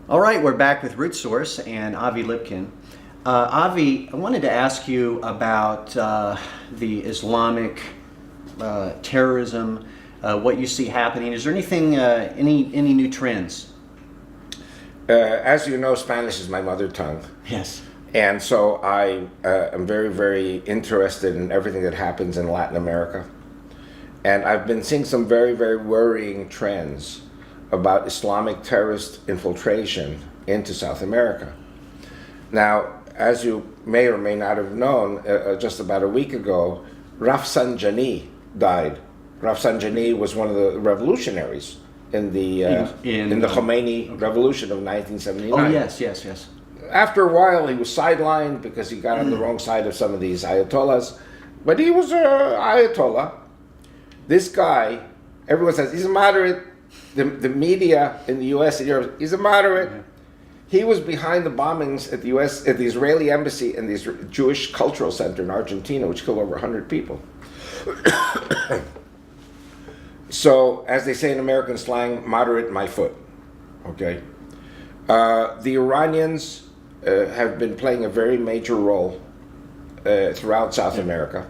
All right, we're back with Root Source and Avi Lipkin. Avi, I wanted to ask you about the Islamic terrorism, what you see happening. Is there anything, any new trends? As you know, Spanish is my mother tongue. Yes. And so I am very, very interested in everything that happens in Latin America. And I've been seeing some very, very worrying trends about Islamic terrorist infiltration into South America. Now, as you may or may not have known, just about a week ago, Rafsanjani died. Rafsanjani was one of the revolutionaries in the Khomeini revolution of 1979. Oh, yes. After a while, he was sidelined because he got on the wrong side of some of these ayatollahs. But he was an ayatollah. This guy, everyone says, he's a moderate. The media in the U.S. and Europe, he's a moderate. Mm-hmm. He was behind the bombings at the Israeli embassy and the Jewish Cultural Center in Argentina, which killed over 100 people. So, as they say in American slang, moderate my foot. Okay. The Iranians have been playing a very major role throughout South America.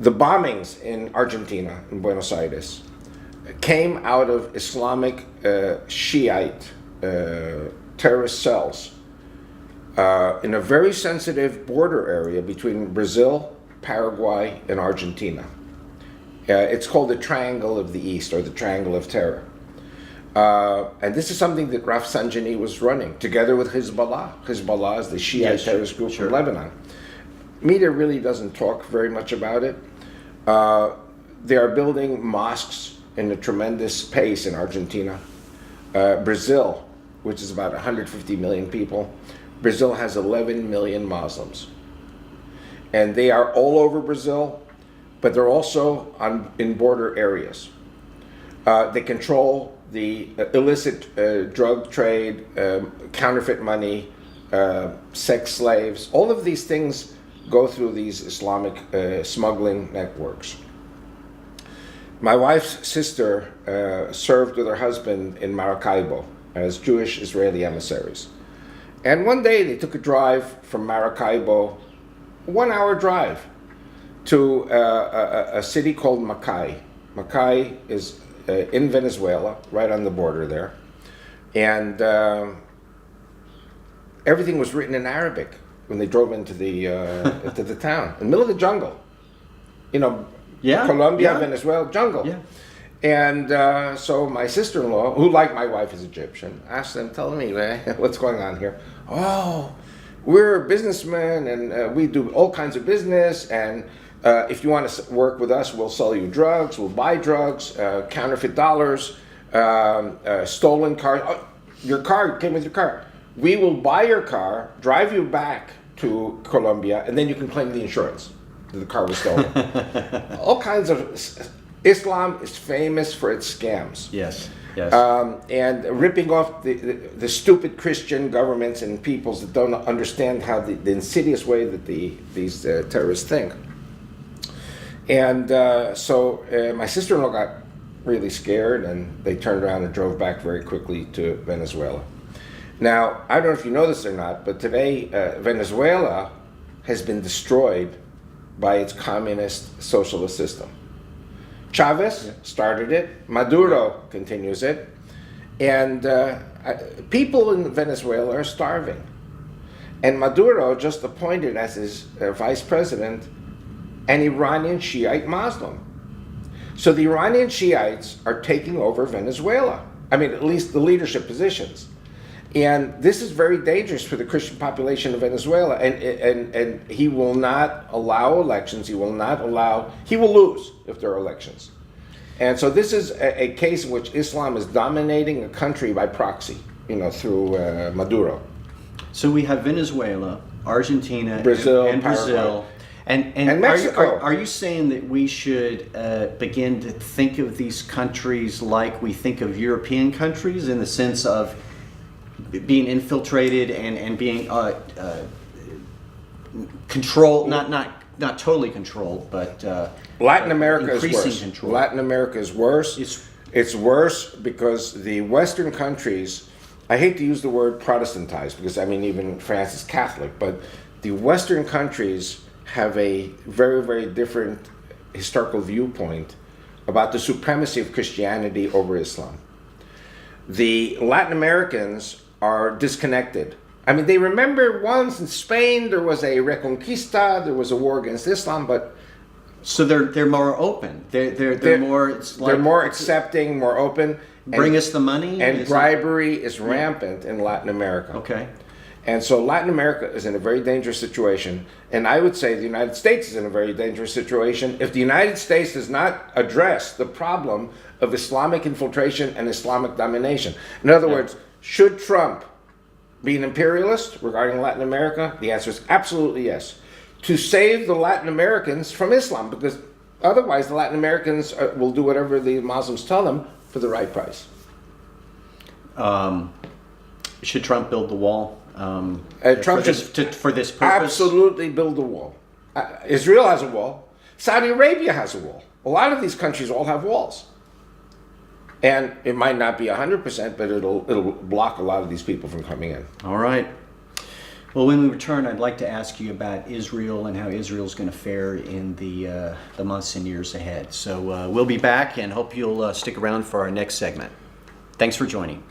The bombings in Argentina, in Buenos Aires, came out of Islamic Shiite terrorist cells in a very sensitive border area between Brazil, Paraguay, and Argentina. It's called the Triangle of the East, or the Triangle of Terror. And this is something that Rafsanjani was running, together with Hezbollah. Hezbollah is the Shiite terrorist group from Lebanon. Media really doesn't talk very much about it. They are building mosques in a tremendous pace in Argentina. Brazil, which is about 150 million people, Brazil has 11 million Muslims. And they are all over Brazil, but they're also in border areas. They control the illicit drug trade, counterfeit money, sex slaves. All of these things go through these Islamic smuggling networks. My wife's sister served with her husband in Maracaibo as Jewish Israeli emissaries. And one day they took a drive from Maracaibo, 1 hour drive, to a city called Macay. Macay is in Venezuela, right on the border there. And everything was written in Arabic when they drove into the town, in the middle of the jungle. You know, Colombia, Venezuela, jungle. Yeah. And so my sister-in-law, who like my wife is Egyptian, asked them, tell me, what's going on here? Oh, we're businessmen and we do all kinds of business, and if you want to work with us, we'll sell you drugs, we'll buy drugs, counterfeit dollars, stolen cars. Oh, your car came with your car. We will buy your car, drive you back to Colombia, and then you can claim the insurance. The car was stolen. All kinds of... Islam is famous for its scams. Yes. And ripping off the stupid Christian governments and peoples that don't understand how the insidious way that these terrorists think. And so my sister-in-law got really scared, and they turned around and drove back very quickly to Venezuela. Now, I don't know if you know this or not, but today Venezuela has been destroyed by its communist socialist system. Chavez started it, Maduro continues it, and people in Venezuela are starving. And Maduro just appointed as his vice president an Iranian Shiite Muslim. So the Iranian Shiites are taking over Venezuela. I mean, at least the leadership positions. And this is very dangerous for the Christian population of Venezuela. And he will not allow elections. He will lose if there are elections. And so this is a case in which Islam is dominating a country by proxy, through Maduro. So we have Venezuela, Argentina, Brazil, and Brazil. And Mexico. Are you saying that we should begin to think of these countries like we think of European countries, in the sense of being infiltrated and being controlled, not totally controlled, but Latin America is worse. Control. Latin America is worse. It's worse because the Western countries I hate to use the word Protestantized because I mean even France is Catholic, but the Western countries have a very, very different historical viewpoint about the supremacy of Christianity over Islam. The Latin Americans are disconnected. I mean, they remember once in Spain there was a Reconquista, there was a war against Islam, but So they're more open. They're more. It's like, they're more accepting, more open. Bring us the money. And bribery is rampant in Latin America. Okay. And so Latin America is in a very dangerous situation. And I would say the United States is in a very dangerous situation if the United States does not address the problem of Islamic infiltration and Islamic domination. In other words, should Trump be an imperialist regarding Latin America? The answer is absolutely yes. To save the Latin Americans from Islam, because otherwise the Latin Americans will do whatever the Muslims tell them for the right price. Should Trump build the wall? Trump for this purpose? Absolutely build a wall. Israel has a wall. Saudi Arabia has a wall. A lot of these countries all have walls. And it might not be 100%, but it'll block a lot of these people from coming in. All right. Well, when we return, I'd like to ask you about Israel and how Israel's going to fare in the months and years ahead. So we'll be back and hope you'll stick around for our next segment. Thanks for joining.